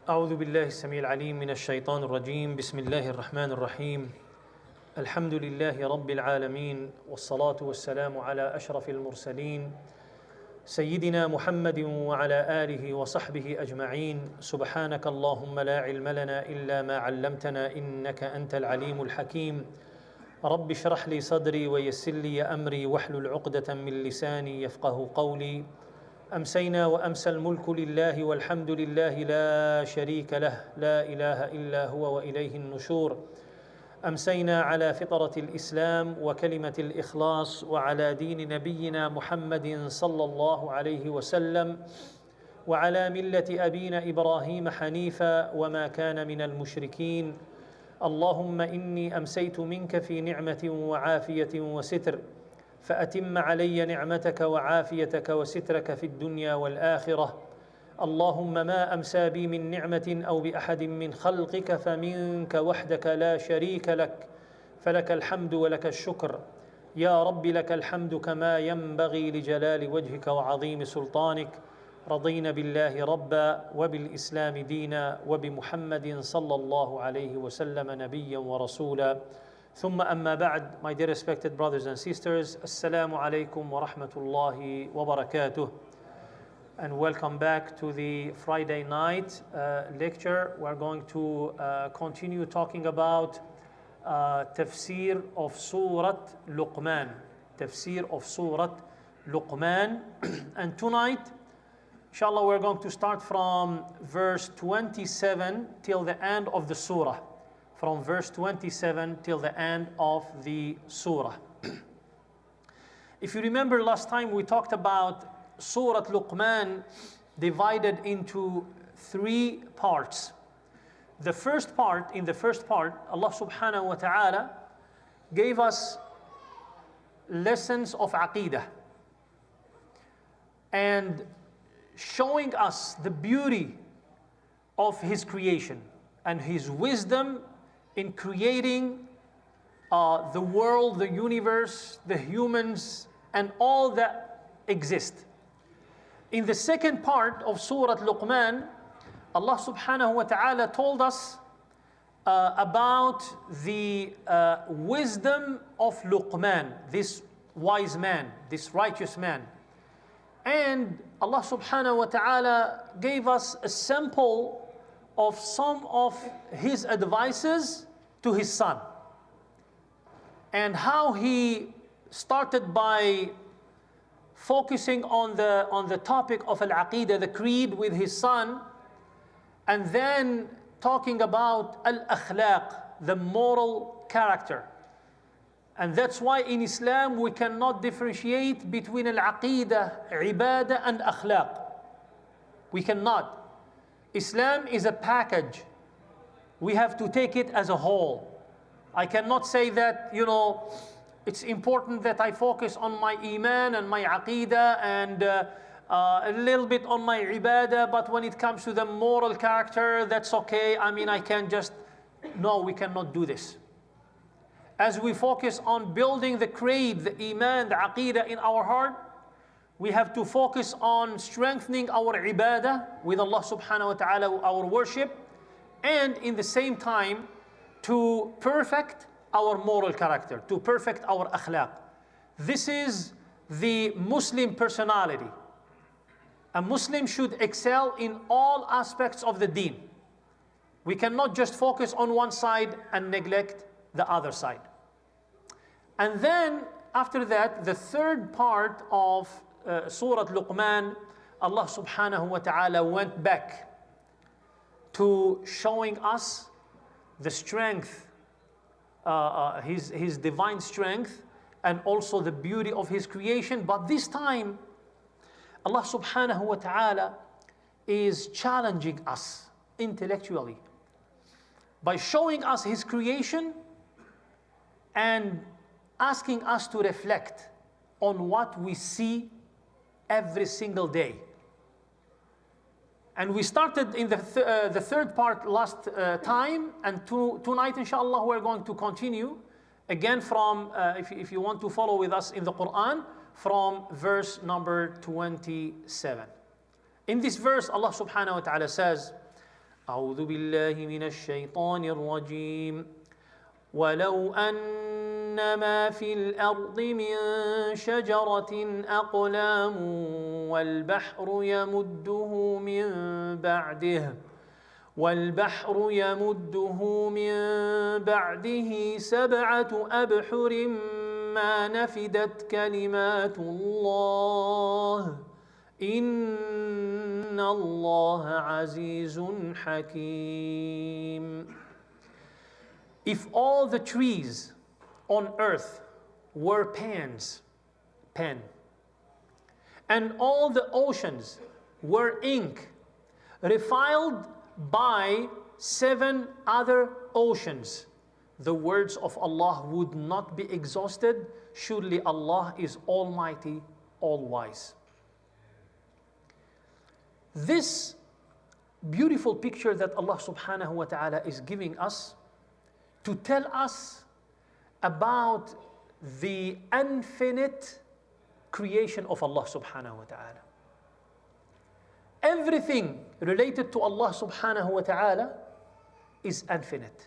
أعوذ بالله السميع العليم من الشيطان الرجيم بسم الله الرحمن الرحيم الحمد لله رب العالمين والصلاة والسلام على أشرف المرسلين سيدنا محمد وعلى آله وصحبه أجمعين سبحانك اللهم لا علم لنا إلا ما علمتنا إنك أنت العليم الحكيم رب اشرح لي صدري ويسر لي أمري واحلل عقدة من لساني يفقه قولي أمسينا وأمسى الملك لله والحمد لله لا شريك له لا إله إلا هو وإليه النشور أمسينا على فطرة الإسلام وكلمة الإخلاص وعلى دين نبينا محمد صلى الله عليه وسلم وعلى ملة أبينا إبراهيم حنيفا وما كان من المشركين اللهم إني أمسيت منك في نعمة وعافية وستر فأتم علي نعمتك وعافيتك وسترك في الدنيا والآخرة اللهم ما أمسى بي من نعمة أو بأحد من خلقك فمنك وحدك لا شريك لك فلك الحمد ولك الشكر يا رب لك الحمد كما ينبغي لجلال وجهك وعظيم سلطانك رضينا بالله ربا وبالإسلام دينا وبمحمد صلى الله عليه وسلم نبيا ورسولا ثم أما بعد, my dear respected brothers and sisters, Assalamu alaikum wa rahmatullahi wa barakatuh, and welcome back to the Friday night lecture. We're going to continue talking about tafsir of Surat Luqman, tafsir of Surat Luqman, and tonight, inshallah, we're going to start from verse 27 till the end of the surah. From verse 27 till the end of the surah. If you remember last time we talked about Surah Luqman divided into three parts. In the first part, Allah subhanahu wa ta'ala gave us lessons of Aqidah and showing us the beauty of His creation and His wisdom in creating the world, the universe, the humans, and all that exist. In the second part of Surah Luqman, Allah subhanahu wa ta'ala told us about the wisdom of Luqman, this wise man, this righteous man. And Allah subhanahu wa ta'ala gave us a sample of some of his advices to his son, and how he started by focusing on the topic of al-Aqidah, the creed, with his son, and then talking about al-Akhlaq, the moral character. And that's why in Islam we cannot differentiate between al-Aqidah, Ibadah, and Akhlaq. We cannot. Islam is a package. We have to take it as a whole. I cannot say that, it's important that I focus on my Iman and my Aqidah and a little bit on my Ibadah, but when it comes to the moral character, that's okay. I can just... No, we cannot do this. As we focus on building the creed, the Iman, the Aqidah in our heart, we have to focus on strengthening our Ibadah with Allah subhanahu wa ta'ala, our worship, and in the same time to perfect our moral character, to perfect our akhlaq. This is the Muslim personality. A Muslim should excel in all aspects of the deen. We cannot just focus on one side and neglect the other side. And then after that, the third part of Surah Luqman, Allah subhanahu wa ta'ala went back to showing us the strength, his divine strength, and also the beauty of His creation. But this time, Allah subhanahu wa ta'ala is challenging us intellectually by showing us His creation and asking us to reflect on what we see every single day. And we started in the third part last time, and tonight, inshallah, we're going to continue again from, if you want to follow with us in the Quran, from verse number 27. In this verse, Allah subhanahu wa ta'ala says, أعوذ بالله من الشيطان الرجيم ولو أن ما في الأرض من شجرة أقلام والبحر يمده من بعده سبعة أبحر ما نفدت كلمات الله إن الله عزيز حكيم. If all the trees on earth were pen, and all the oceans were ink, refiled by 7 other oceans, the words of Allah would not be exhausted. Surely Allah is Almighty, All-Wise. This beautiful picture that Allah subhanahu wa ta'ala is giving us to tell us about the infinite creation of Allah subhanahu wa ta'ala. Everything related to Allah subhanahu wa ta'ala is infinite.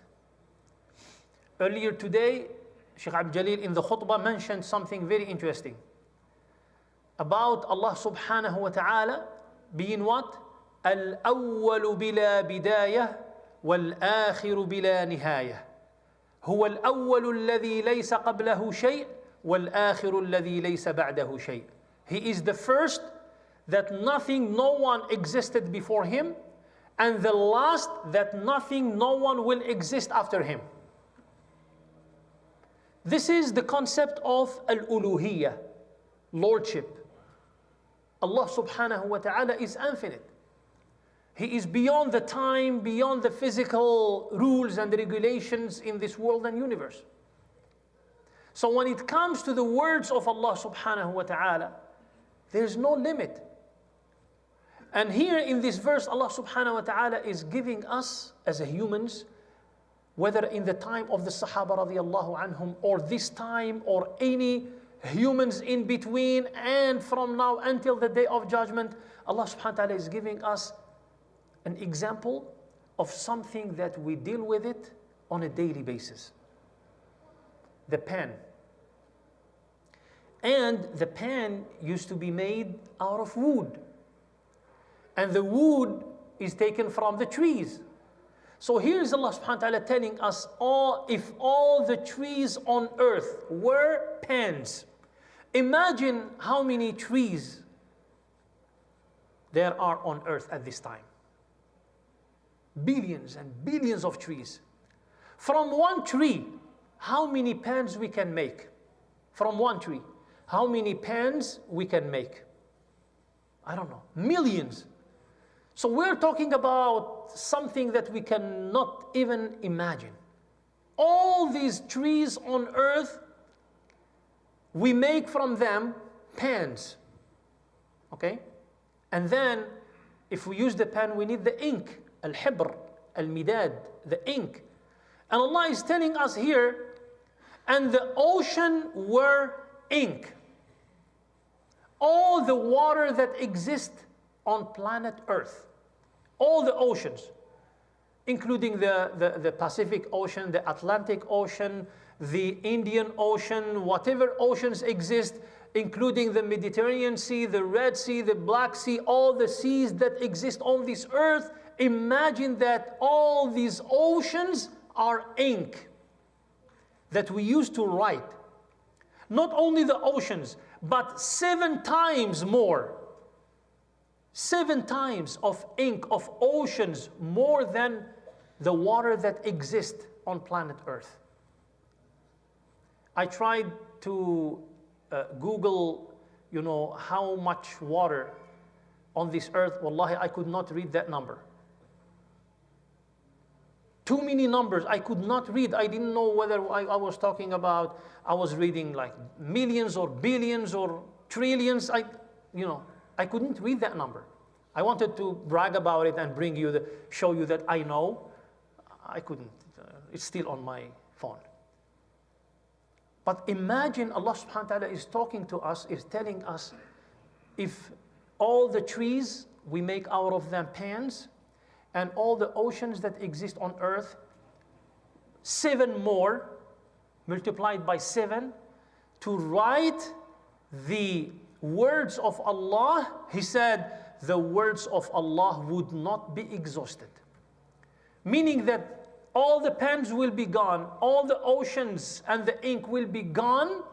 Earlier today, Sheikh Abdul Jalil in the khutbah mentioned something very interesting about Allah subhanahu wa ta'ala being what? Al-awwalu bila bidayah wal-akhiru bila nihayah. هو الأول الذي ليس قبله شيء والآخر الذي ليس بعده شيء. He is the first that nothing, no one existed before him, and the last that nothing, no one will exist after him. This is the concept of al-uluhiyya, lordship. Allah subhanahu wa ta'ala is infinite. He is beyond the time, beyond the physical rules and regulations in this world and universe. So when it comes to the words of Allah subhanahu wa ta'ala, there's no limit. And here in this verse, Allah subhanahu wa ta'ala is giving us as humans, whether in the time of the Sahaba radiallahu anhum, or this time, or any humans in between, and from now until the day of judgment, Allah subhanahu wa ta'ala is giving us an example of something that we deal with it on a daily basis. The pen. And the pen used to be made out of wood. And the wood is taken from the trees. So here is Allah subhanahu wa ta'ala telling us, if all the trees on earth were pens, imagine how many trees there are on earth at this time. Billions and billions of trees. From one tree, how many pens we can make? From one tree, how many pens we can make? I don't know, millions. So we're talking about something that we cannot even imagine. All these trees on earth, we make from them pens. Okay? And then, if we use the pen, we need the ink. Al-hibr, al-midad, the ink. And Allah is telling us here, and the ocean were ink. All the water that exists on planet Earth, all the oceans, including the Pacific Ocean, the Atlantic Ocean, the Indian Ocean, whatever oceans exist, including the Mediterranean Sea, the Red Sea, the Black Sea, all the seas that exist on this earth, imagine that all these oceans are ink that we use to write. Not only the oceans, but 7 times more. 7 times of ink, of oceans, more than the water that exists on planet Earth. I tried to Google, how much water on this earth. Wallahi, I could not read that number. Too many numbers I could not read. I didn't know whether I was talking about, I was reading like millions or billions or trillions. I couldn't read that number. I wanted to brag about it and show you that I know. I couldn't. It's still on my phone. But imagine Allah subhanahu wa ta'ala is talking to us, is telling us, if all the trees, we make out of them pans, and all the oceans that exist on earth, 7 more, multiplied by 7, to write the words of Allah, he said, the words of Allah would not be exhausted. Meaning that all the pens will be gone, all the oceans and the ink will be gone,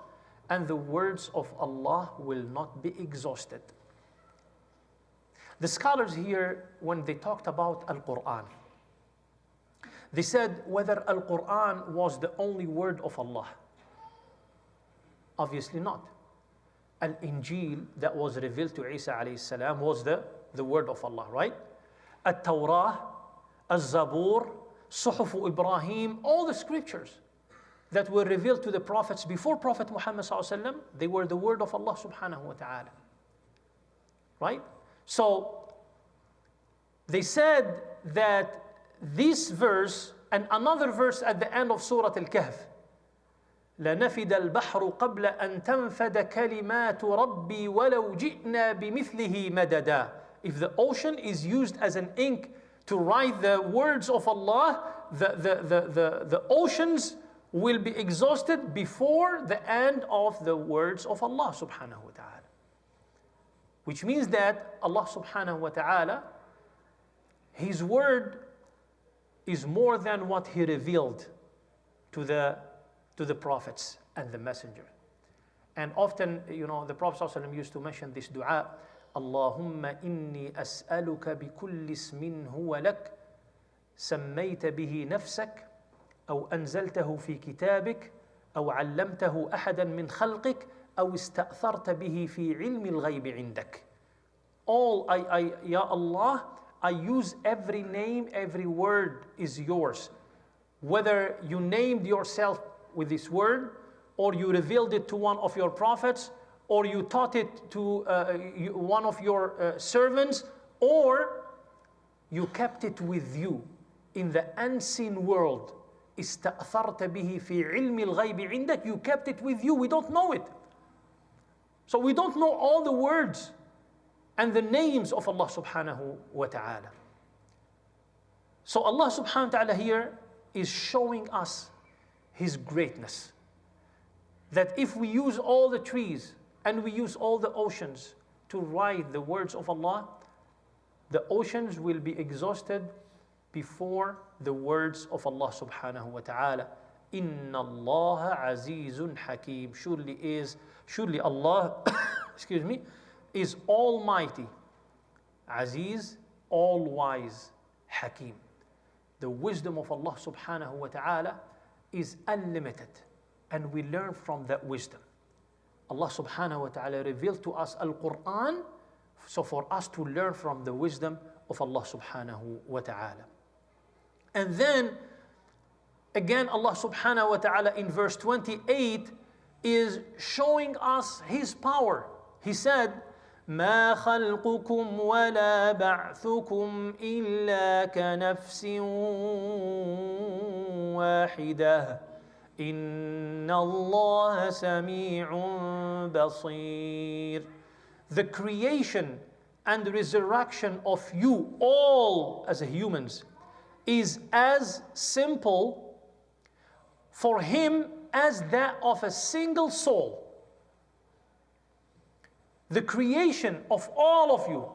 and the words of Allah will not be exhausted. The scholars here, when they talked about Al-Quran, they said whether Al-Quran was the only word of Allah. Obviously not. Al-Injil that was revealed to Isa alayhi salam was the word of Allah, right? At-Tawrah, Al-Zabur, Suhuf Ibrahim, all the scriptures that were revealed to the prophets before Prophet Muhammad sallallahu alaihi wasallam, they were the word of Allah subhanahu wa ta'ala. Right? So they said that this verse and another verse at the end of Surah Al-Kahf, لَنَفِدَ الْبَحْرُ قَبْلَ أَن تَنْفَدَ كَلِمَاتُ رَبِّي وَلَوْ جِئْنَا بِمِثْلِهِ مَدَدًا. If the ocean is used as an ink to write the words of Allah, the oceans will be exhausted before the end of the words of Allah subhanahu wa ta'ala. Which means that Allah subhanahu wa ta'ala, His word is more than what He revealed to the prophets and the messenger. And often, the Prophet ﷺ used to mention this dua, Allahumma inni as'aluka bi kulli ismin huwa lak, sammayta bihi nafsak, أو أنزلته في كتابك أو علمته أحدا من خلقك أو استأثرت به في علم الغيب عندك. Ya Allah, I use every name, every word is yours. Whether you named yourself with this word, or you revealed it to one of your prophets, or you taught it to one of your servants, or you kept it with you in the unseen world. استأثرت به في علم الغيب عندك, you kept it with you, we don't know it. So we don't know all the words and the names of Allah subhanahu wa ta'ala. So Allah subhanahu wa ta'ala here is showing us His greatness. That if we use all the trees and we use all the oceans to write the words of Allah, the oceans will be exhausted before the words of Allah subhanahu wa ta'ala. Inna Allah azizun hakim. Surely Allah, excuse me, is almighty, Aziz, all wise, Hakim. The wisdom of Allah subhanahu wa ta'ala is unlimited, and we learn from that wisdom. Allah subhanahu wa ta'ala revealed to us Al-Quran, so for us to learn from the wisdom of Allah subhanahu wa ta'ala. And then, again, Allah subhanahu wa ta'ala in verse 28 is showing us His power. He said, مَا خَلْقُكُمْ وَلَا بَعْثُكُمْ إِلَّا كَنَفْسٍ وَاحِدَةٍ إِنَّ اللَّهَ سَمِيعٌ بَصِيرٌ. The creation and resurrection of you all as humans is as simple for Him as that of a single soul. The creation of all of you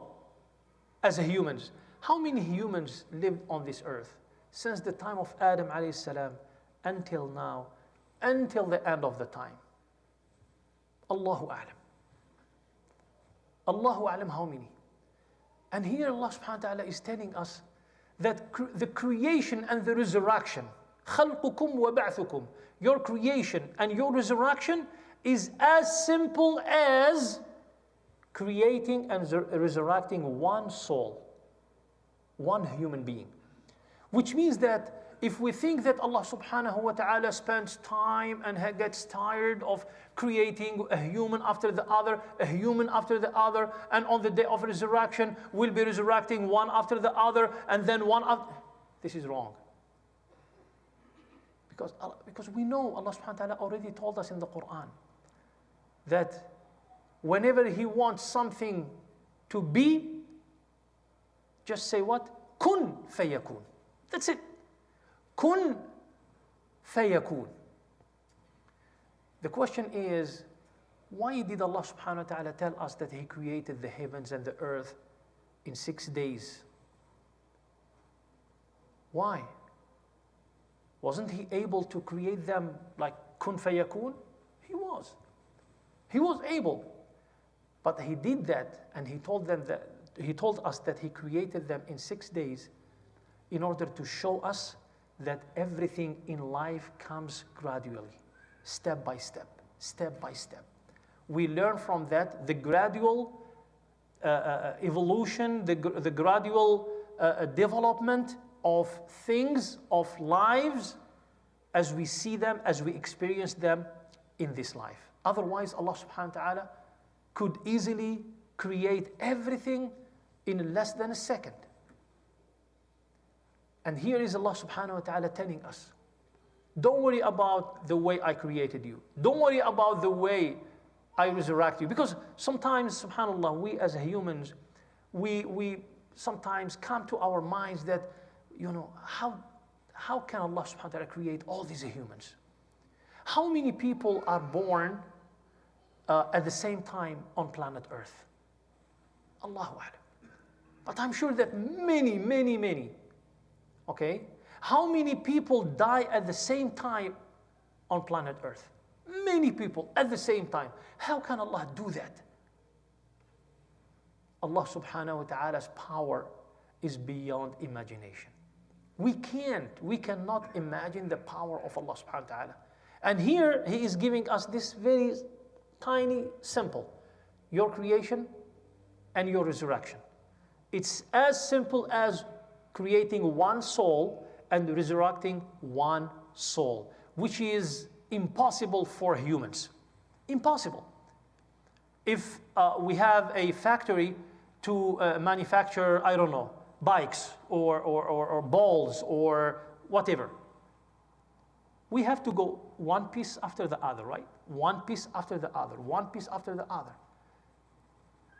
as humans. How many humans lived on this earth since the time of Adam alayhi salam until now, until the end of the time? Allahu a'lam. Allahu a'lam how many. And here Allah subhanahu wa ta'ala is telling us that the creation and the resurrection, خَلْقُكُمْ وَبَعْثُكُمْ, your creation and your resurrection is as simple as creating and resurrecting one soul, one human being. Which means that if we think that Allah subhanahu wa ta'ala spends time and gets tired of creating a human after the other, a human after the other, and on the day of resurrection will be resurrecting one after the other, and then one after, this is wrong. Because we know Allah subhanahu wa ta'ala already told us in the Quran that whenever He wants something to be, just say what? Kun fayakun. That's it. Kun fayakun. The question is, why did Allah subhanahu wa ta'ala tell us that He created the heavens and the earth in 6 days? Why? Wasn't He able to create them like kun fayakun? He was. He was able. But He did that, and He told us that He created them in 6 days in order to show us that everything in life comes gradually, step by step, step by step. We learn from that the gradual evolution, the gradual development of things, of lives, as we see them, as we experience them in this life. Otherwise, Allah subhanahu wa ta'ala could easily create everything in less than a second. And here is Allah subhanahu wa ta'ala telling us, don't worry about the way I created you. Don't worry about the way I resurrect you. Because sometimes, subhanAllah, we as humans, we sometimes come to our minds that, how can Allah subhanahu wa ta'ala create all these humans? How many people are born at the same time on planet Earth? Allahu A'lam. But I'm sure that many, many, many. Okay? How many people die at the same time on planet Earth? Many people at the same time. How can Allah do that? Allah subhanahu wa ta'ala's power is beyond imagination. We cannot imagine the power of Allah subhanahu wa ta'ala. And here He is giving us this very tiny, simple, your creation and your resurrection. It's as simple as creating one soul and resurrecting one soul, which is impossible for humans. Impossible. If we have a factory to manufacture, I don't know, bikes or balls or whatever, we have to go one piece after the other, right? One piece after the other, one piece after the other.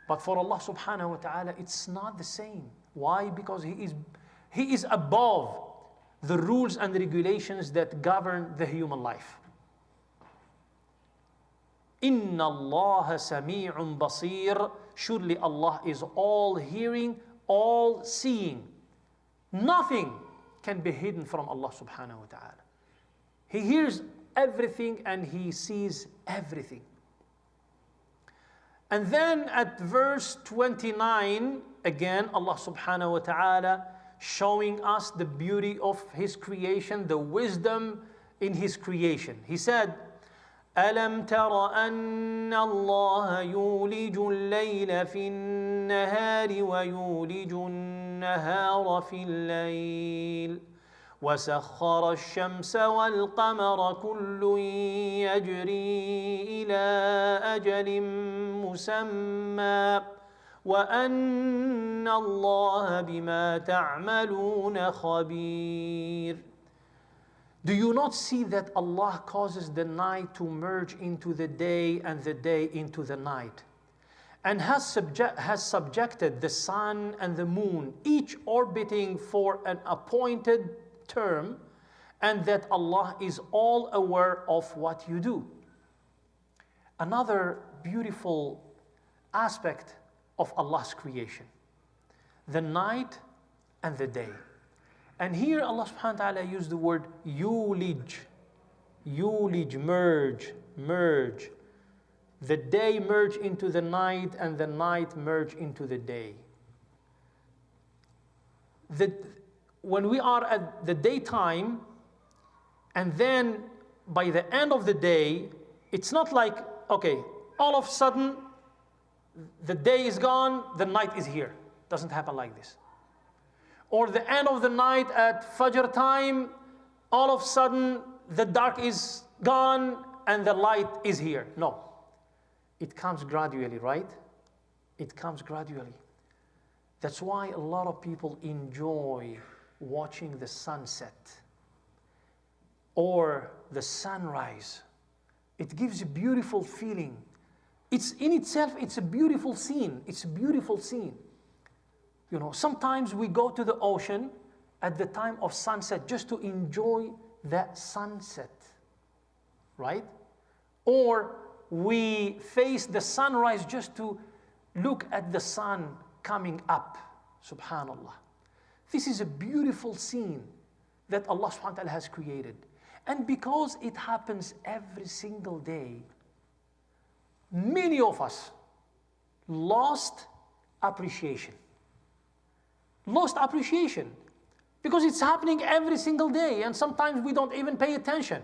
But for Allah subhanahu wa ta'ala, it's not the same. Why? Because He is above the rules and regulations that govern the human life. Inna Allah sami'un basir. Surely Allah is all hearing, all seeing. Nothing can be hidden from Allah subhanahu wa ta'ala. He hears everything and He sees everything. And then at verse 29, again, Allah subhanahu wa ta'ala showing us the beauty of His creation, the wisdom in His creation. He said, أَلَمْ تَرَ أَنَّ اللَّهَ يُولِجُ اللَّيْلَ فِي النَّهَارِ وَيُولِجُ النَّهَارَ فِي اللَّيْلِ وَسَخَّرَ الشَّمْسَ وَالْقَمَرَ كُلٌّ يَجْرِي إِلَى أَجَلٍ مُّسَمًّى وَأَنَّ اللَّهَ بِمَا تَعْمَلُونَ خَبِيرٌ. Do you not see that Allah causes the night to merge into the day and the day into the night, and has subjected the sun and the moon, each orbiting for an appointed term, and that Allah is all aware of what you do? Another beautiful aspect of Allah's creation, the night and the day. And here Allah subhanahu wa ta'ala used the word yulij. Yulij, merge. The day merge into the night and the night merge into the day. When we are at the daytime and then by the end of the day, it's not like, okay, all of a sudden the day is gone, the night is here. It doesn't happen like this. Or the end of the night at Fajr time, all of a sudden the dark is gone and the light is here. No. It comes gradually, right? It comes gradually. That's why a lot of people enjoy watching the sunset or the sunrise. It gives a beautiful feeling. It's in itself, it's a beautiful scene. It's a beautiful scene. You know, sometimes we go to the ocean at the time of sunset just to enjoy that sunset, right? Or we face the sunrise just to look at the sun coming up, subhanallah. This is a beautiful scene that Allah subhanahu wa ta'ala has created. And because it happens every single day, many of us lost appreciation. Lost appreciation. Because it's happening every single day, and sometimes we don't even pay attention.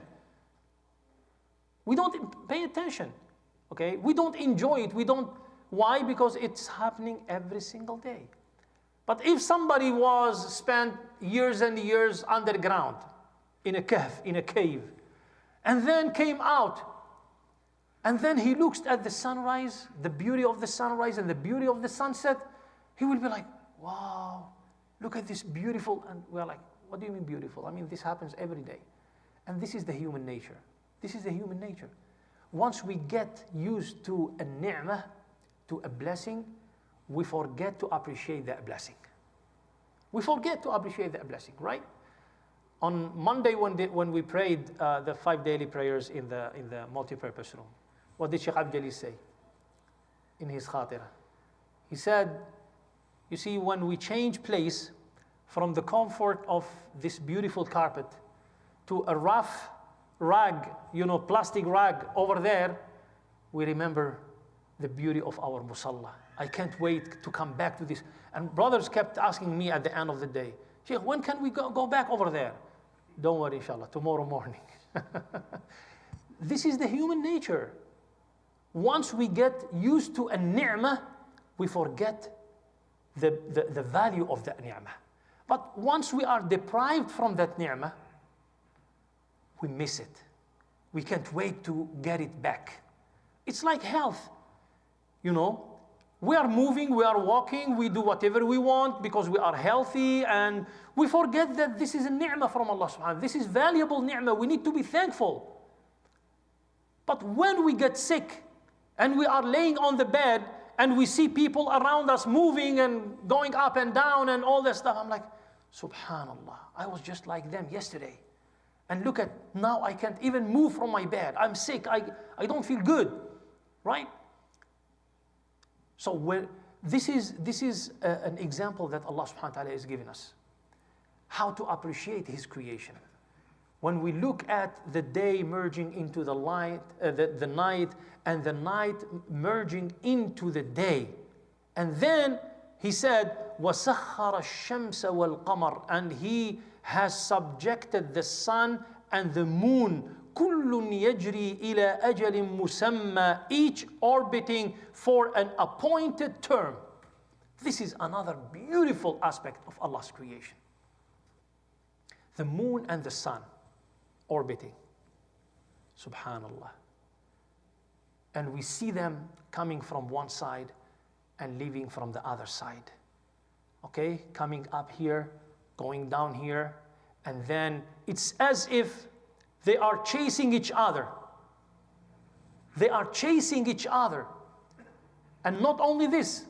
We don't pay attention, okay? We don't enjoy it. Why? Because it's happening every single day. But if somebody was spent years and years underground, in a cave, and then came out, and then he looks at the sunrise, the beauty of the sunrise and the beauty of the sunset, he will be like, wow, look at this beautiful, and we're like, what do you mean beautiful? I mean, this happens every day. And this is the human nature. This is the human nature. Once we get used to a ni'mah, to a blessing, we forget to appreciate that blessing. We forget to appreciate that blessing, right? On Monday when we prayed the 5 daily prayers in the multi-purpose room, what did Sheikh Abdul say in his khatira? He said, you see, when we change place from the comfort of this beautiful carpet to a rough rag, plastic rag over there, we remember the beauty of our musalla. I can't wait to come back to this. And brothers kept asking me at the end of the day, Sheikh, when can we go back over there? Don't worry, inshallah, tomorrow morning. This is the human nature. Once we get used to a ni'mah, we forget the value of that ni'mah. But once we are deprived from that ni'mah, we miss it. We can't wait to get it back. It's like health. We are moving, we are walking, we do whatever we want because we are healthy, and we forget that this is a ni'mah from Allah subhanahu wa ta'ala. This is valuable ni'mah. We need to be thankful. But when we get sick and we are laying on the bed and we see people around us moving and going up and down and all that stuff, I'm like, subhanallah, I was just like them yesterday. And look at, now I can't even move from my bed. I'm sick, I don't feel good, right? So this is an example that Allah subhanahu wa ta'ala is giving us. How to appreciate His creation. When we look at the day merging into the light, the night, and the night merging into the day. And then He said, وَسَخَّرَ الشَّمْسَ وَالْقَمَرَ, and He has subjected the sun and the moon, كُلٌّ يَجْرِي إِلَى أَجَلٍ مُسَمَّى, each orbiting for an appointed term. This is another beautiful aspect of Allah's creation. The moon and the sun orbiting. Subhanallah. And we see them coming from one side and leaving from the other side. Okay? Coming up here, going down here, and then it's as if they are chasing each other. They are chasing each other. And not only this,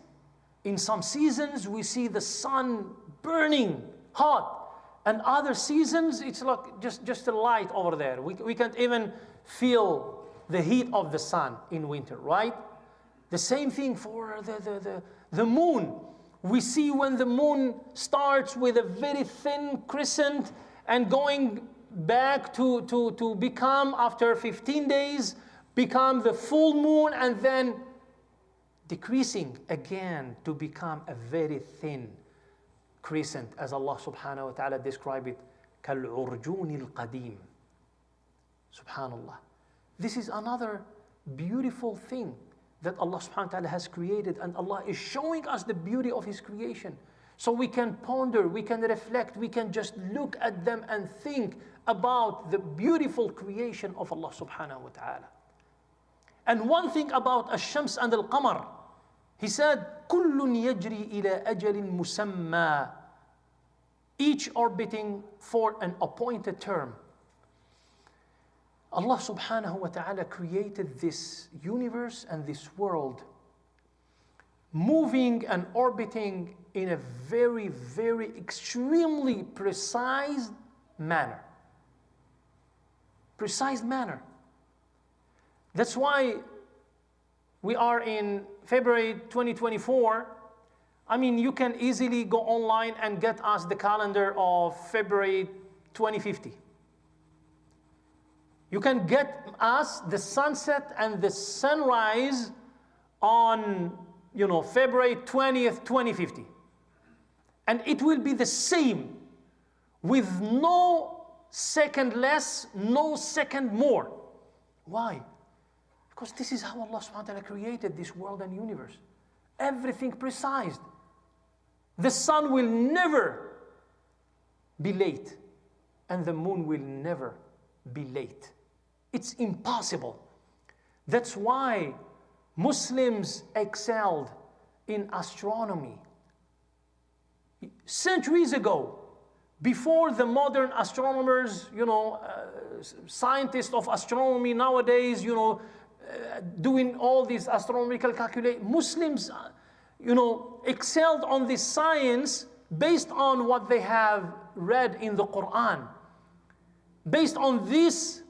in some seasons we see the sun burning hot, and other seasons it's like just a light over there. We can't even feel the heat of the sun in winter, right? The same thing for the moon. We see when the moon starts with a very thin crescent and going back to become, after 15 days, become the full moon, and then decreasing again to become a very thin crescent, as Allah subhanahu wa ta'ala described it, كَالْعُرْجُونِ الْقَدِيمِ. Subhanallah. This is another beautiful thing that Allah subhanahu wa ta'ala has created, and Allah is showing us the beauty of His creation. So we can ponder, we can reflect, we can just look at them and think about the beautiful creation of Allah subhanahu wa ta'ala. And one thing about Ash-Shams and Al-Qamar, He said, كُلٌّ يَجْرِي إِلَى أَجَلٍ مُسَمَّى, each orbiting for an appointed term. Allah subhanahu wa ta'ala created this universe and this world, moving and orbiting in a very, very extremely precise manner. Precise manner. That's why we are in February 2024. I mean, you can easily go online and get us the calendar of February 2050. You can get us the sunset and the sunrise on, February 20th, 2050. And it will be the same, with no second less, no second more. Why? Because this is how Allah subhanahu wa ta'ala created this world and universe. Everything precise. The sun will never be late, and the moon will never be late. It's impossible. That's why Muslims excelled in astronomy. Centuries ago, before the modern astronomers, scientists of astronomy nowadays, doing all these astronomical calculations, Muslims, excelled on this science based on what they have read in the Quran. Based on this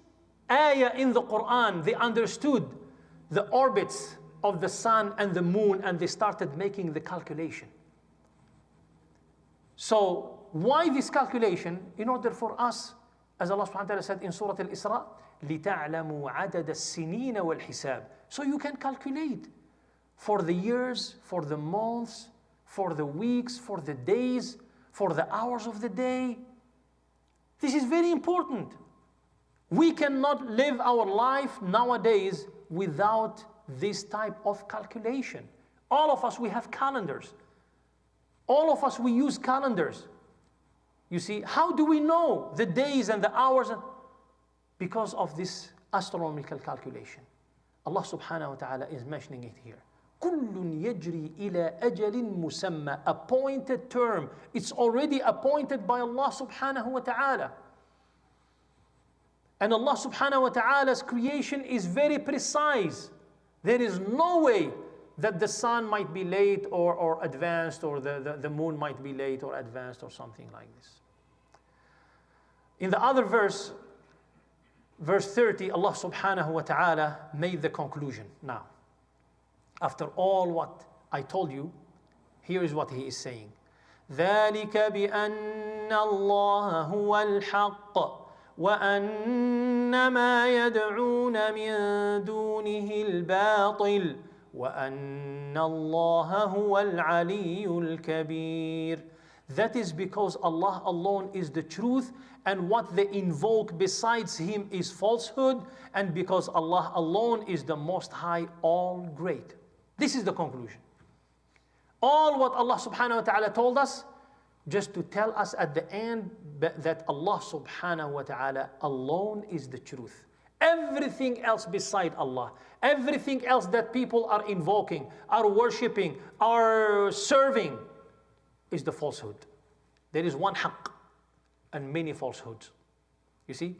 ayah in the Quran, they understood the orbits of the sun and the moon, and they started making the calculation. So why this calculation? In order for us, as Allah subhanahu wa ta'ala said in Surah Al-Isra, لِتَعْلَمُوا عَدَدَ السِّنِينَ وَالْحِسَابِ. So you can calculate for the years, for the months, for the weeks, for the days, for the hours of the day. This is very important. We cannot live our life nowadays without this type of calculation. All of us, we have calendars. All of us, we use calendars. You see, how do we know the days and the hours? Because of this astronomical calculation. Allah subhanahu wa ta'ala is mentioning it here. كُلٌّ يَجْرِي إِلَىٰ أَجَلٍ مُسَمَّى. Appointed term. It's already appointed by Allah subhanahu wa ta'ala. And Allah subhanahu wa ta'ala's creation is very precise. There is no way that the sun might be late or advanced, or the moon might be late or advanced, or something like this. In the other verse, verse 30, Allah subhanahu wa ta'ala made the conclusion. Now, after all what I told you, here is what He is saying. ذَلِكَ بِأَنَّ اللَّهَ هُوَ الْحَقِّ وَأَنَّ مَا يَدْعُونَ مِن دُونِهِ الْبَاطِلِ وَأَنَّ اللَّهَ هُوَ الْعَلِيُّ الْكَبِيرُ. That is because Allah alone is the truth, and what they invoke besides Him is falsehood, and because Allah alone is the Most High, all great. This is the conclusion. All what Allah subhanahu wa ta'ala told us, just to tell us at the end that Allah subhanahu wa ta'ala alone is the truth. Everything else beside Allah, everything else that people are invoking, are worshipping, are serving, is the falsehood. There is one haqq and many falsehoods. You see?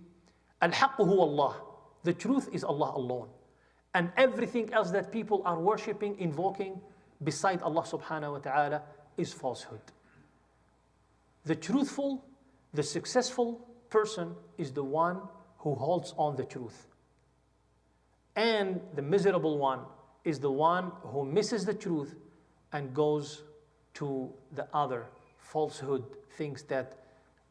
Al-haqq huwa Allah. The truth is Allah alone. And everything else that people are worshipping, invoking, beside Allah subhanahu wa ta'ala, is falsehood. The truthful, the successful person is the one who holds on the truth. And the miserable one is the one who misses the truth and goes to the other falsehood, things that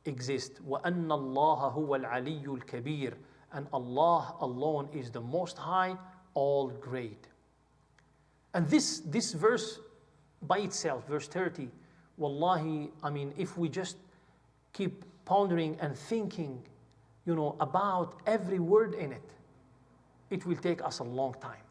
exist. وَأَنَّ اللَّهَ هُوَ الْعَلِيُّ الْكَبِيرُ. And Allah alone is the Most High, all great. And this verse by itself, verse 30, wallahi, I mean, if we just keep pondering and thinking, about every word in it, it will take us a long time.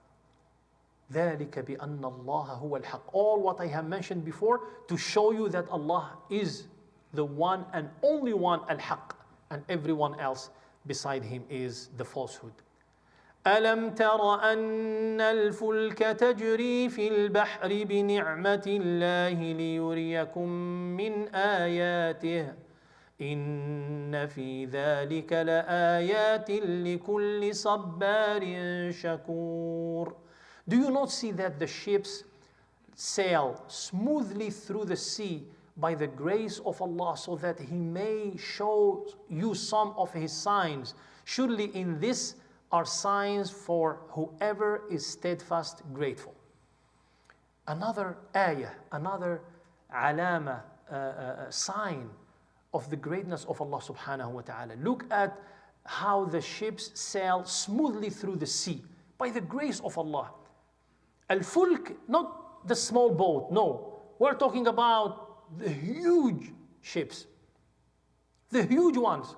ذَلِكَ بِأَنَّ اللَّهَ هُوَ الْحَقِّ. All what I have mentioned before to show you that Allah is the one and only one, al-haqq, and everyone else beside Him is the falsehood. أَلَمْ تَرَ أَنَّ الْفُلْكَ تَجْرِي فِي الْبَحْرِ بِنِعْمَةِ اللَّهِ لِيُرِيَكُم مِّنْ آيَاتِهِ إِنَّ فِي ذَلِكَ لَآيَاتٍ لِكُلِّ صَبَّارٍ شَكُورٍ. Do you not see that the ships sail smoothly through the sea by the grace of Allah, so that He may show you some of His signs. Surely in this are signs for whoever is steadfast, grateful. Another ayah, another alama, sign of the greatness of Allah subhanahu wa ta'ala. Look at how the ships sail smoothly through the sea by the grace of Allah. Al-Fulk, not the small boat, no. We're talking about the huge ships, the huge ones.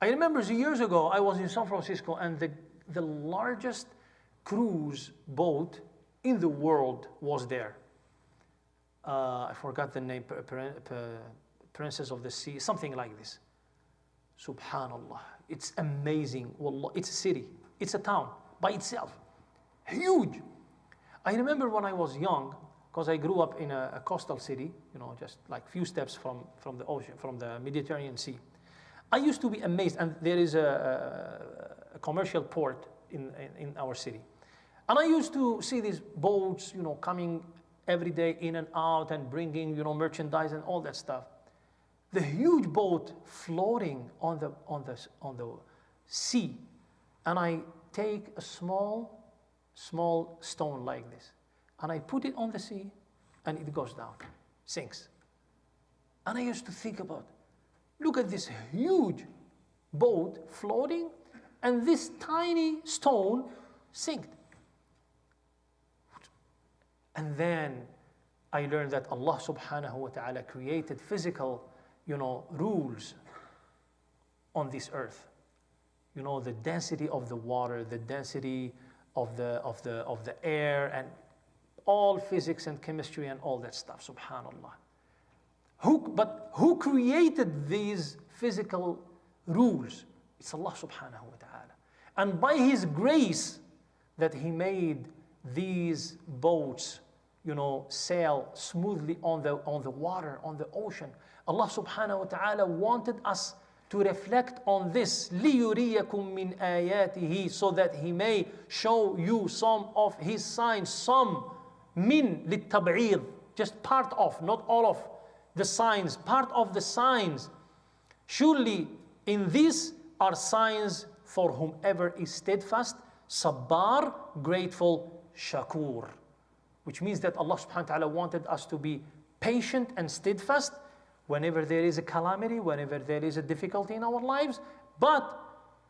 I remember years ago, I was in San Francisco, and the largest cruise boat in the world was there. I forgot the name, Princess of the Sea, something like this. Subhanallah, it's amazing. Wallah, it's a city, it's a town by itself, huge. I remember when I was young, because I grew up in a coastal city, just like few steps from the ocean, from the Mediterranean Sea. I used to be amazed, and there is a commercial port in our city. And I used to see these boats, coming every day in and out and bringing, merchandise and all that stuff. The huge boat floating on the sea, and I take a small stone like this, and I put it on the sea, and it goes down, sinks. And I used to think about, look at this huge boat floating, and this tiny stone sinks. And then I learned that Allah subhanahu wa ta'ala created physical, rules on this earth. The density of the water, the density of the air, and all physics and chemistry and all that stuff, subhanallah. Who created these physical rules? It's Allah subhanahu wa ta'ala. And by His grace that He made these boats, sail smoothly on the water, on the ocean. Allah subhanahu wa ta'ala wanted us to reflect on this, لِيُرِيَكُم مِّنْ آيَاتِهِ, so that He may show you some of His signs, some min للتبعيض, just part of, not all of the signs, part of the signs. Surely in these are signs for whomever is steadfast, sabbar, grateful, shakur. Which means that Allah subhanahu wa ta'ala wanted us to be patient and steadfast whenever there is a calamity, whenever there is a difficulty in our lives, but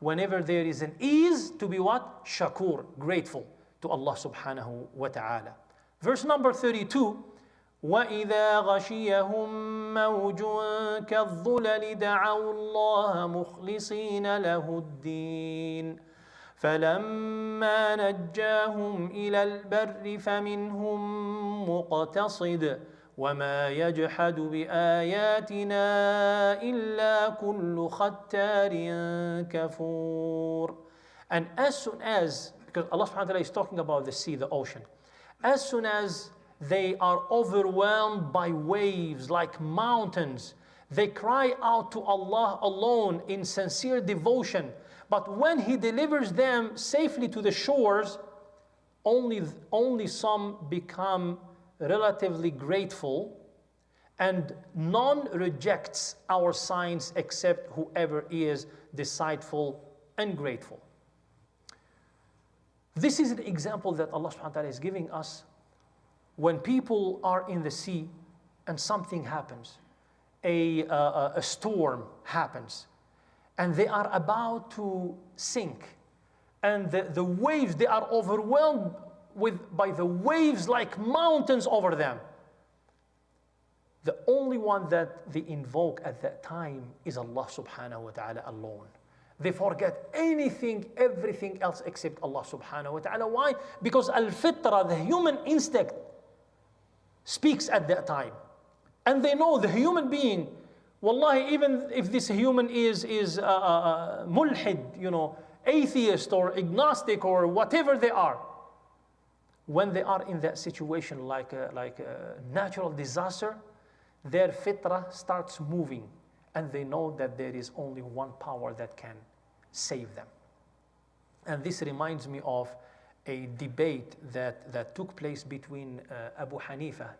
whenever there is an ease, to be what? Shakur, grateful to Allah subhanahu wa ta'ala. Verse number 32, وَإِذَا غَشِيَهُم مَّوْجٌ كَالظُّلَلِ دَعَوُا اللَّهَ مُخْلِصِينَ لَهُ الدِّينَ فَلَمَّا نَجَّاهُمْ إِلَى الْبَرِّ فَمِنْهُم مُّقْتَصِدٌ وَمَا يَجْحَدُ بِآيَاتِنَا إِلَّا كُلُّ خَتَّارٍ كَفُورٍ. And as soon as, because Allah subhanahu wa ta'ala is talking about the sea, the ocean, as soon as they are overwhelmed by waves like mountains, they cry out to Allah alone in sincere devotion. But when He delivers them safely to the shores, only some become relatively grateful, and none rejects our signs except whoever is deceitful and grateful. This is an example that Allah subhanahu wa ta'ala is giving us when people are in the sea and something happens, a storm happens, and they are about to sink, and the waves, they are overwhelmed by the waves like mountains over them. The only one that they invoke at that time is Allah subhanahu wa ta'ala alone. They forget everything else except Allah subhanahu wa ta'ala. Why? Because al-fitra, the human instinct, speaks at that time. And they know the human being, wallahi, even if this human is mulhid, atheist or agnostic or whatever they are, when they are in that situation like a natural disaster, their fitra starts moving, and they know that there is only one power that can save them. And this reminds me of a debate that took place between Abu Hanifa,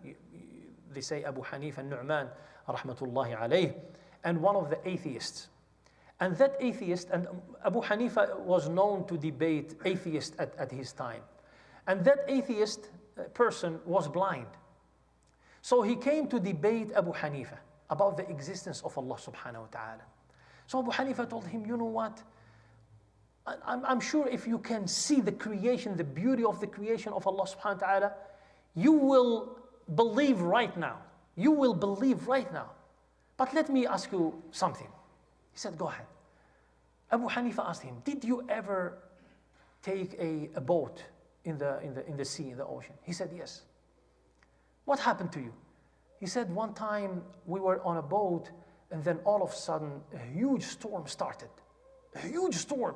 they say Abu Hanifa Nu'man, rahmatullahi alayh, and one of the atheists. And that atheist, and Abu Hanifa was known to debate atheists at his time. And that atheist person was blind. So he came to debate Abu Hanifa about the existence of Allah subhanahu wa ta'ala. So Abu Hanifa told him, you know what? I'm sure if you can see the creation, the beauty of the creation of Allah subhanahu wa ta'ala, you will believe right now. You will believe right now. But let me ask you something. He said, go ahead. Abu Hanifa asked him, did you ever take a boat in the sea, in the ocean? He said, yes. What happened to you? He said, one time we were on a boat and then all of a sudden a huge storm started. A huge storm.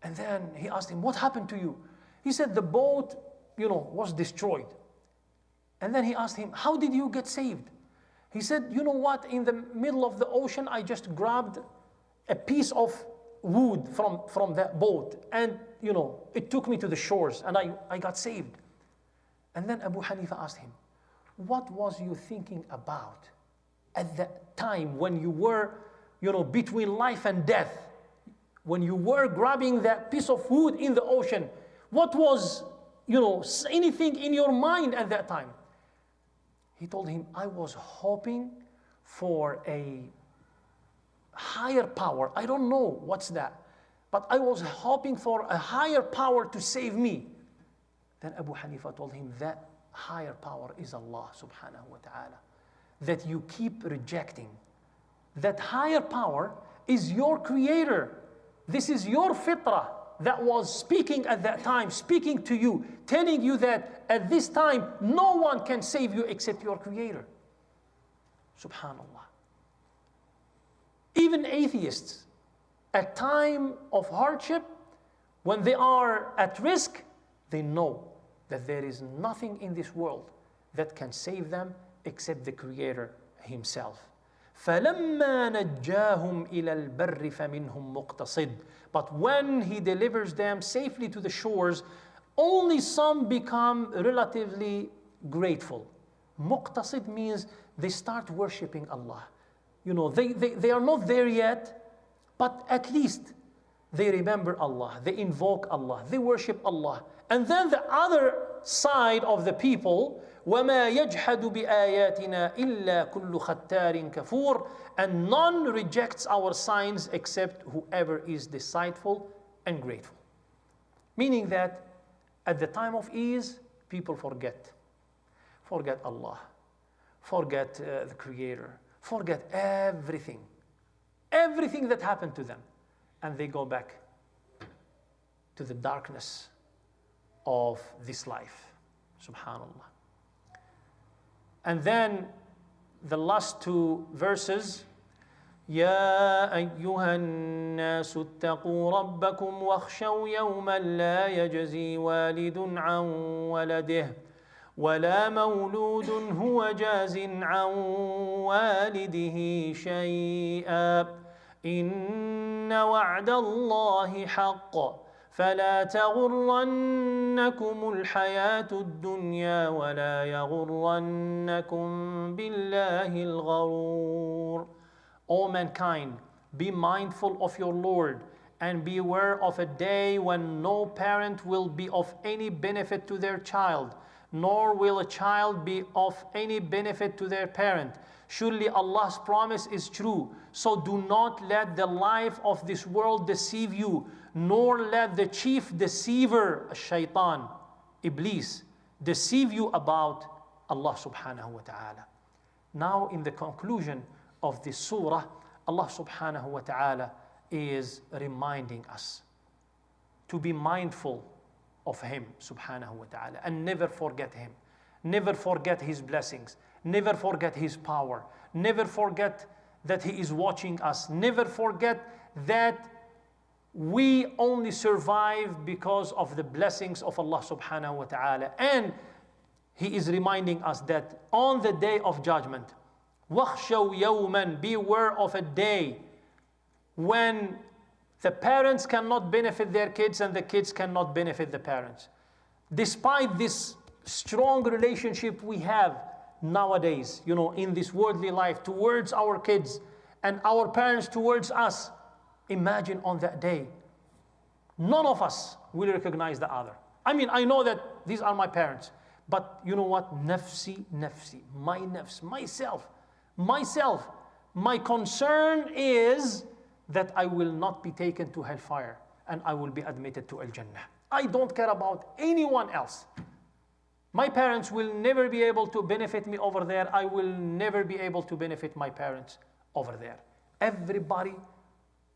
And then he asked him, what happened to you? He said, the boat, was destroyed. And then he asked him, how did you get saved? He said, you know what? In the middle of the ocean, I just grabbed a piece of wood from that boat. And, it took me to the shores and I got saved. And then Abu Hanifa asked him, what was you thinking about at that time when you were, between life and death? When you were grabbing that piece of wood in the ocean, what was, anything in your mind at that time? He told him, I was hoping for a higher power. I don't know what's that, but I was hoping for a higher power to save me. Then Abu Hanifa told him that higher power is Allah subhanahu wa ta'ala, that you keep rejecting. That higher power is your creator. This is your fitrah that was speaking at that time, speaking to you, telling you that at this time, no one can save you except your creator. Subhanallah. Even atheists, at time of hardship, when they are at risk, they know that there is nothing in this world that can save them except the creator himself. فَلَمَّا نَجَّاهُمْ إِلَى الْبَرِّ فَمِنْهُمْ مُقْتَصِدٌ. But when he delivers them safely to the shores, only some become relatively grateful. Muqtasid means they start worshipping Allah. They are not there yet, but at least they remember Allah, they invoke Allah, they worship Allah. And then the other side of the people, وَمَا يَجْحَدُ بِآيَاتِنَا إِلَّا كُلُّ خَتَّارٍ كَفُورٍ. And none rejects our signs except whoever is deceitful and grateful. Meaning that at the time of ease, people forget Allah, forget the Creator, forget everything that happened to them, and they go back to the darkness of this life. Subhanallah. And then the last two verses, يا أيها الناس اتقوا ربكم واخشوا يوما لا يجزي والد عن ولده ولا مولود هو جاز عن والده شيئا إن وعد الله حق فلا تغرنكم الحياة الدنيا ولا يغرنكم بالله الغرور. O mankind, be mindful of your Lord and beware of a day when no parent will be of any benefit to their child, nor will a child be of any benefit to their parent. Surely Allah's promise is true. So do not let the life of this world deceive you, nor let the chief deceiver, shaitan, Iblis, deceive you about Allah subhanahu wa ta'ala. Now in the conclusion of this surah, Allah subhanahu wa ta'ala is reminding us to be mindful of Him subhanahu wa ta'ala and never forget Him. Never forget His blessings. Never forget His power. Never forget that He is watching us. Never forget that we only survive because of the blessings of Allah subhanahu wa ta'ala. And He is reminding us that on the day of judgment, وَخْشَوْا يَوْمًا, beware of a day when The parents cannot benefit their kids and the kids cannot benefit the parents. Despite this strong relationship we have nowadays, in this worldly life towards our kids and our parents towards us, imagine on that day, none of us will recognize the other. I know that these are my parents, but you know what? Nafsi, nafsi, my nafs, myself. My concern is that I will not be taken to hellfire and I will be admitted to Al-Jannah. I don't care about anyone else. My parents will never be able to benefit me over there. I will never be able to benefit my parents over there. Everybody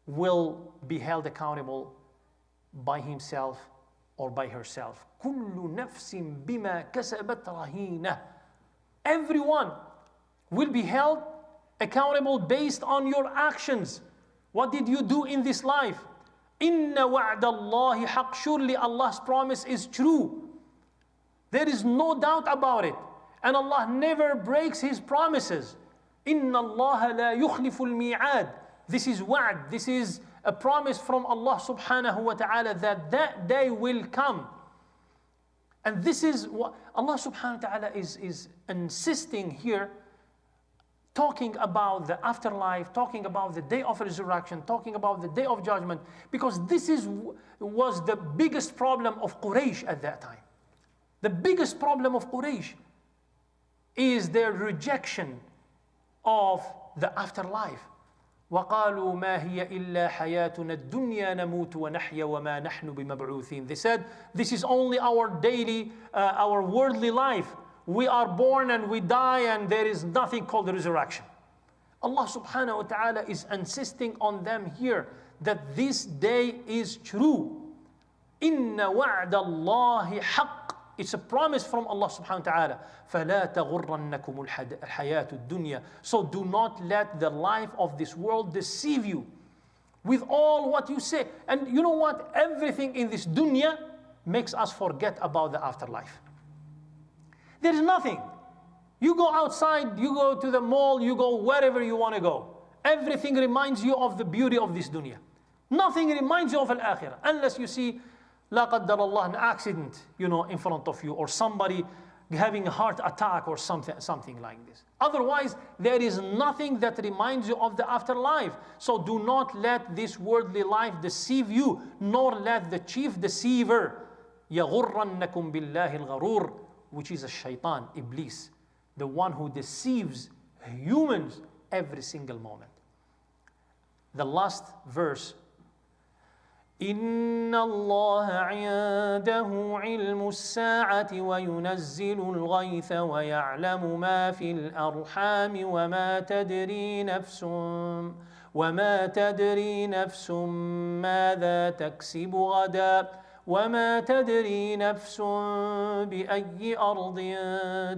will be held accountable by himself or by herself. كُلُّ نَفْسٍ بِمَا كَسَبَتْ رَهِينَةٌ. Everyone will be held accountable based on your actions. What did you do in this life? إِنَّ وَعْدَ اللَّهِ حَقٌّ. Surely Allah's promise is true. There is no doubt about it. And Allah never breaks His promises. إِنَّ اللَّهَ لَا يُخْلِفُ الْمِيعَادِ. This is wa'd. This is a promise from Allah subhanahu wa ta'ala that day will come. And this is what Allah subhanahu wa ta'ala is insisting here, talking about the afterlife, talking about the day of resurrection, talking about the day of judgment, because this was the biggest problem of Quraysh at that time. The biggest problem of Quraysh is their rejection of the afterlife. وَقَالُوا مَا هِيَ إِلَّا حَيَاتُنَا الدُّنْيَا نَمُوتُ وَنَحْيَا وَمَا نَحْنُ بِمَبْعُوثِينَ. They said, this is only our daily, our worldly life. We are born and we die and there is nothing called resurrection. Allah subhanahu wa ta'ala is insisting on them here that this day is true. إِنَّ وَعْدَ اللَّهِ حَقٌّ. It's a promise from Allah subhanahu wa ta'ala. فَلَا تَغُرَّنَّكُمُ الْحَيَاةُ الدُّنْيَا. So do not let the life of this world deceive you with all what you say. And you know what? Everything in this dunya makes us forget about the afterlife. There is nothing. You go outside, you go to the mall, you go wherever you want to go. Everything reminds you of the beauty of this dunya. Nothing reminds you of al-akhirah unless you see لا قدر الله, an accident, in front of you, or somebody having a heart attack or something like this. Otherwise, there is nothing that reminds you of the afterlife. So do not let this worldly life deceive you, nor let the chief deceiver, يَغُرَّنَّكُمْ بِاللَّهِ الْغَرُورِ, which is a shaitan, Iblis, the one who deceives humans every single moment. The last verse, إِنَّ اللَّهَ عِندَهُ عِلْمُ السَّاعَةِ وَيُنَزِّلُ الْغَيْثَ وَيَعْلَمُ مَا فِي الْأَرْحَامِ وَمَا تَدْرِي نَفْسٌ مَاذَا تَكْسِبُ غَدًا وَمَا تَدْرِي نَفْسٌ بِأَيِّ أَرْضٍ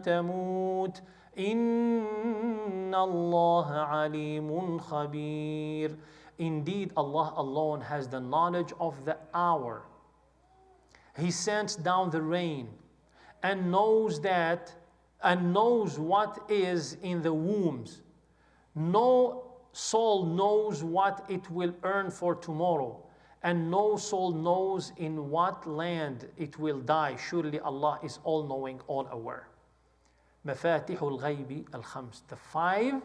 تَمُوتُ إِنَّ اللَّهَ عَلِيمٌ خَبِيرٌ. Indeed, Allah alone has the knowledge of the hour. He sends down the rain and knows what is in the wombs. No soul knows what it will earn for tomorrow, and no soul knows in what land it will die. Surely Allah is all-knowing, all-aware. مَفَاتِحُ الْغَيْبِ الْخَمْسِ. The 5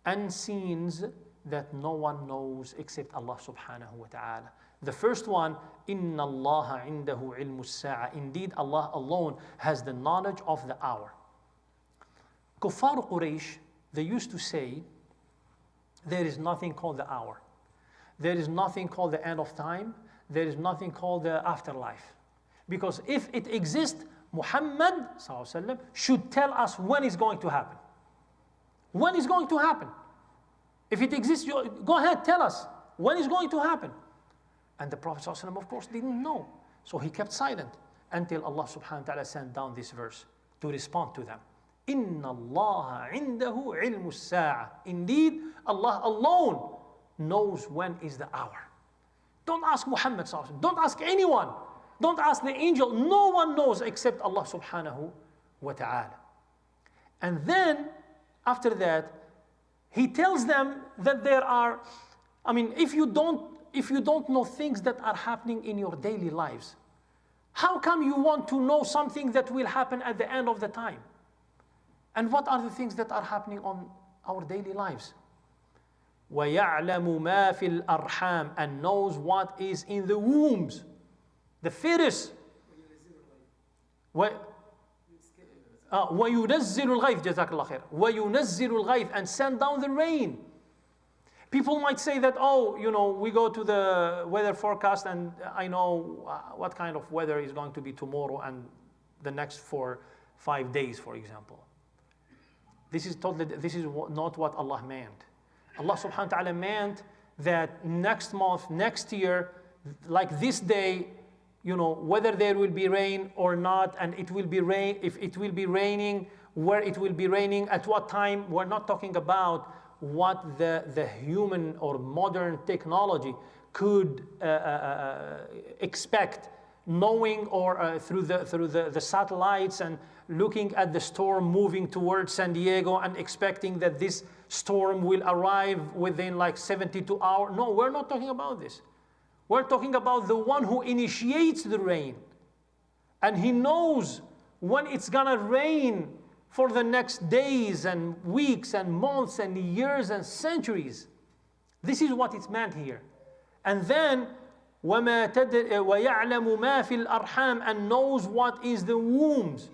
unseens that no one knows except Allah subhanahu wa ta'ala. The first one, إِنَّ اللَّهَ عِنْدَهُ عِلْمُ السَّاعَةِ. Indeed, Allah alone has the knowledge of the hour. Kuffar Quraysh, they used to say, there is nothing called the hour. There is nothing called the end of time. There is nothing called the afterlife. Because if it exists, Muhammad should tell us when it's going to happen. When it's going to happen. If it exists, go ahead, tell us when it's going to happen. And the Prophet ﷺ, of course, didn't know. So he kept silent until Allah subhanahu wa ta'ala sent down this verse to respond to them. إِنَّ اللَّهَ عِنْدَهُ عِلْمُ السَّاعَةِ. Indeed, Allah alone knows when is the hour. Don't ask Muhammad ﷺ. Don't ask anyone. Don't ask the angel. No one knows except Allah subhanahu wa ta'ala. And then, after that, He tells them that there are, if if you don't know things that are happening in your daily lives? How come you want to know something that will happen at the end of the time? And what are the things that are happening on our daily lives? وَيَعْلَمُ مَا فِي الْأَرْحَامِ, and knows what is in the wombs, the fetus. وَيُنَزِّلُ الْغَيْثِ, جزاك الله خير. وَيُنَزِّلُ الْغَيْثِ, and send down the rain. People might say that, oh, we go to the weather forecast and I know what kind of weather is going to be tomorrow and the next 5 days, for example. This is not what Allah meant. Allah subhanahu wa ta'ala meant that next month, next year, like this day, whether there will be rain or not, and it will be rain, if it will be raining, where it will be raining, at what time. We're not talking about what the human or modern technology could expect, knowing or through the satellites and looking at the storm moving towards San Diego and expecting that this storm will arrive within like 72 hours. No, we're not talking about this. We're talking about the one who initiates the rain. And he knows when it's gonna rain for the next days and weeks and months and years and centuries. This is what it's meant here. And then وَيَعْلَمُ مَا فِي الْأَرْحَامِ, and knows what is the wombs.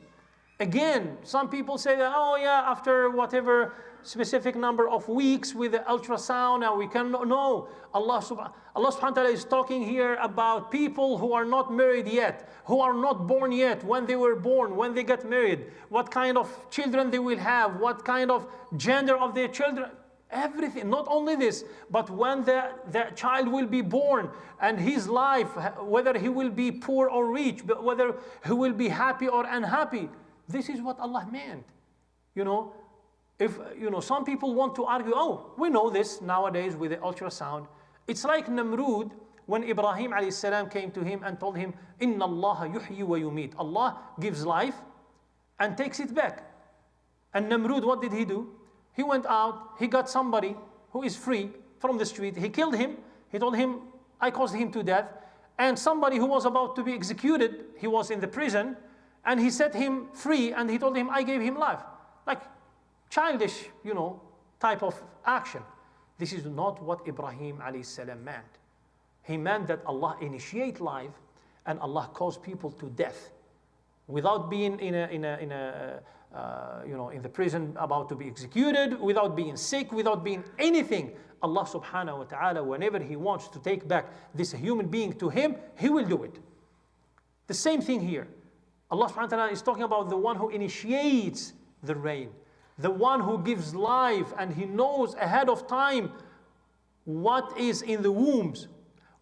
Again, some people say that, oh yeah, after whatever specific number of weeks with the ultrasound, now we can know. Allah subhanahu wa ta'ala is talking here about people who are not married yet, who are not born yet, when they were born, when they get married, what kind of children they will have, what kind of gender of their children, everything. Not only this, but when the child will be born and his life, whether he will be poor or rich, but whether he will be happy or unhappy. This is what Allah meant. If some people want to argue, oh, we know this nowadays with the ultrasound. It's like Namrud when Ibrahim alayhi salam came to him and told him, Inna Allah yuhyi wa yumit. Allah gives life and takes it back. And Namrud, what did he do? He went out, he got somebody who is free from the street. He killed him. He told him, I caused him to death. And somebody who was about to be executed, he was in the prison, and he set him free, and he told him, I gave him life. Like childish, type of action. This is not what Ibrahim alayhi salam meant. He meant that Allah initiate life and Allah cause people to death without being in the prison about to be executed, without being sick, without being anything. Allah subhanahu wa ta'ala, whenever He wants to take back this human being to Him, He will do it. The same thing here. Allah subhanahu wa ta'ala is talking about the one who initiates the rain, the one who gives life, and He knows ahead of time what is in the wombs.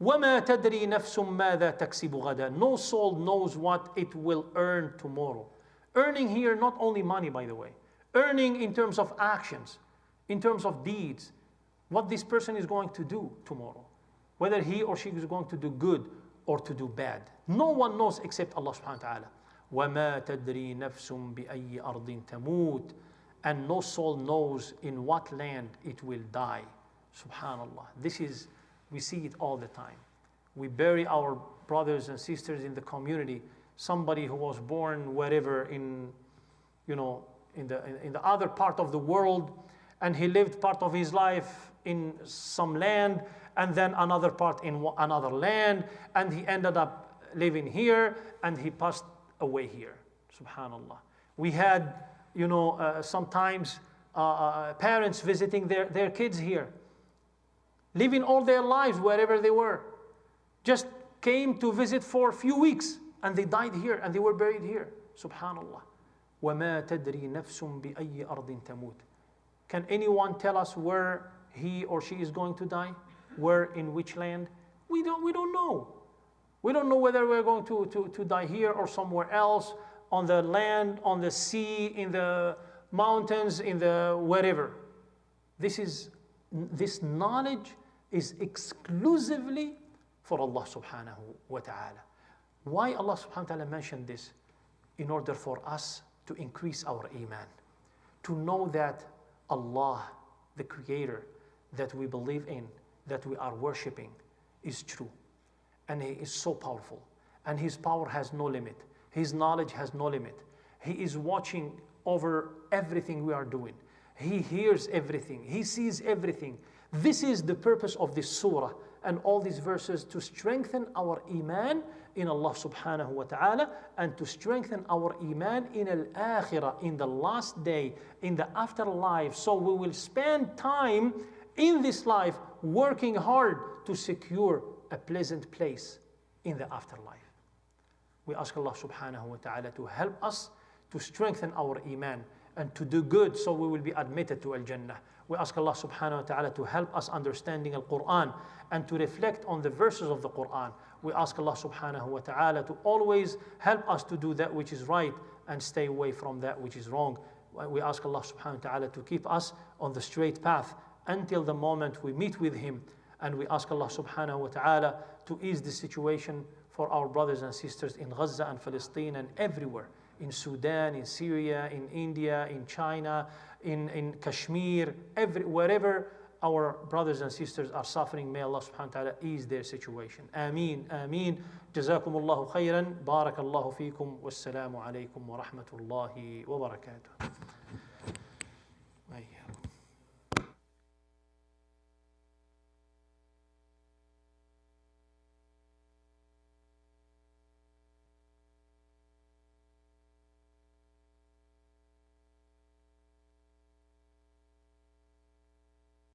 وَمَا تَدْرِي نَفْسٌ مَاذَا تَكْسِبُ غَدًا. No soul knows what it will earn tomorrow. Earning here, not only money, by the way. Earning in terms of actions, in terms of deeds. What this person is going to do tomorrow. Whether he or she is going to do good or to do bad. No one knows except Allah subhanahu wa ta'ala. وَمَا تَدْرِي نَفْسٌ بِأَيِّ أَرْضٍ تَمُوتُ. And no soul knows in what land it will die. Subhanallah. We see it all the time. We bury our brothers and sisters in the community. Somebody who was born wherever in the other part of the world, and he lived part of his life in some land, and then another part in another land, and he ended up living here, and he passed away here. Subhanallah. We had, sometimes parents visiting their kids here, living all their lives wherever they were, just came to visit for a few weeks, and they died here, and they were buried here. Subhanallah. وَمَا تَدْرِي نَفْسٌ بِأَيِّ أَرْضٍ تَمُوتُ. Can anyone tell us where he or she is going to die? Where, in which land? We don't know. We don't know whether we're going to die here or somewhere else, on the land, on the sea, in the mountains, in the wherever. This knowledge is exclusively for Allah subhanahu wa ta'ala. Why Allah subhanahu wa ta'ala mentioned this? In order for us to increase our iman, to know that Allah, the Creator, that we believe in, that we are worshipping, is true. And He is so powerful. And His power has no limit. His knowledge has no limit. He is watching over everything we are doing. He hears everything. He sees everything. This is the purpose of this surah and all these verses, to strengthen our iman in Allah subhanahu wa ta'ala, and to strengthen our iman in al-akhirah, in the last day, in the afterlife. So we will spend time in this life working hard to secure a pleasant place in the afterlife. We ask Allah subhanahu wa ta'ala to help us to strengthen our iman and to do good, so we will be admitted to Al-Jannah. We ask Allah subhanahu wa ta'ala to help us understanding Al-Quran and to reflect on the verses of the Quran. We ask Allah subhanahu wa ta'ala to always help us to do that which is right and stay away from that which is wrong. We ask Allah subhanahu wa ta'ala to keep us on the straight path until the moment we meet with Him. And we ask Allah subhanahu wa ta'ala to ease the situation for our brothers and sisters in Gaza and Palestine and everywhere, in Sudan, in Syria, in India, in China, in Kashmir, wherever our brothers and sisters are suffering. May Allah subhanahu wa ta'ala ease their situation. Ameen, ameen. Jazakumullahu khairan. Barakallahu feekum. Wassalamu alaikum wa rahmatullahi wa barakatuh.